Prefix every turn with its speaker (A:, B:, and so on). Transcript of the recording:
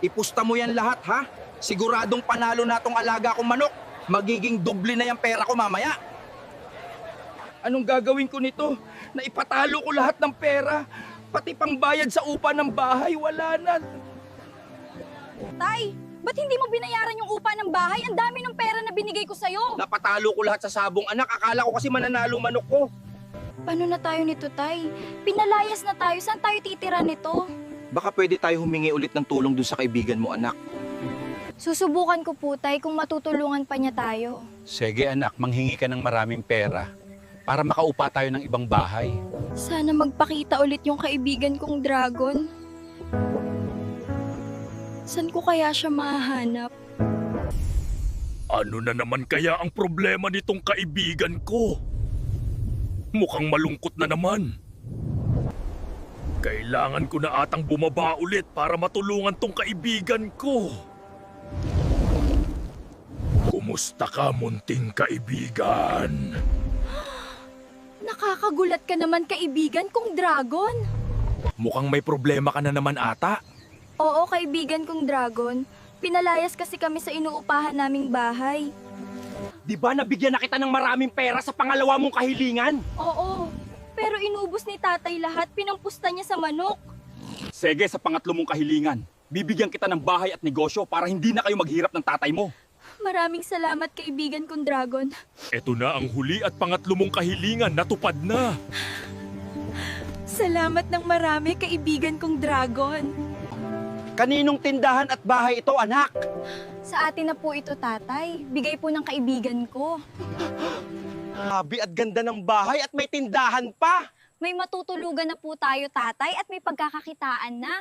A: Ipusta mo yan lahat, ha? Siguradong panalo na tong alaga kong manok. Magiging doble na yung pera ko mamaya. Anong gagawin ko nito? Naipatalo ko lahat ng pera. Pati pang bayad sa upa ng bahay, wala na.
B: Tay, ba't hindi mo binayaran yung upa ng bahay? Ang dami ng pera na binigay ko sa'yo.
A: Napatalo ko lahat sa sabong anak. Akala ko kasi mananalo manok ko.
B: Paano na tayo nito, Tay? Pinalayas na tayo. Saan tayo titira nito?
A: Baka pwede tayo humingi ulit ng tulong dun sa kaibigan mo, anak.
B: Susubukan ko po, Tay, kung matutulungan pa niya tayo.
C: Sige anak, manghingi ka ng maraming pera para makaupa tayo ng ibang bahay.
B: Sana magpakita ulit yung kaibigan kong dragon. Saan ko kaya siya mahanap?
D: Ano na naman kaya ang problema nitong kaibigan ko? Mukhang malungkot na naman. Kailangan ko na atang bumaba ulit para matulungan tong kaibigan ko. Kumusta ka, munting kaibigan?
B: Nakakagulat ka naman, kaibigan kong dragon.
D: Mukhang may problema ka na naman ata.
B: Oo, kaibigan kong dragon. Pinalayas kasi kami sa inuupahan naming bahay.
A: Di ba nabigyan na kita ng maraming pera sa pangalawa mong kahilingan?
B: Oo, pero inubos ni tatay lahat, pinampusta niya sa manok.
A: Sige, sa pangatlo mong kahilingan. Bibigyan kita ng bahay at negosyo para hindi na kayo maghirap ng tatay mo.
B: Maraming salamat, kaibigan kong dragon.
D: Ito na ang huli at pangatlo mong kahilingan, natupad na.
B: Salamat ng marami, kaibigan kong dragon.
A: Kaninong tindahan at bahay ito, anak?
B: Sa atin na po ito, tatay. Bigay po ng kaibigan ko.
A: Grabe at ganda ng bahay at may tindahan pa.
B: May matutulugan na po tayo, tatay, at may pagkakakitaan na.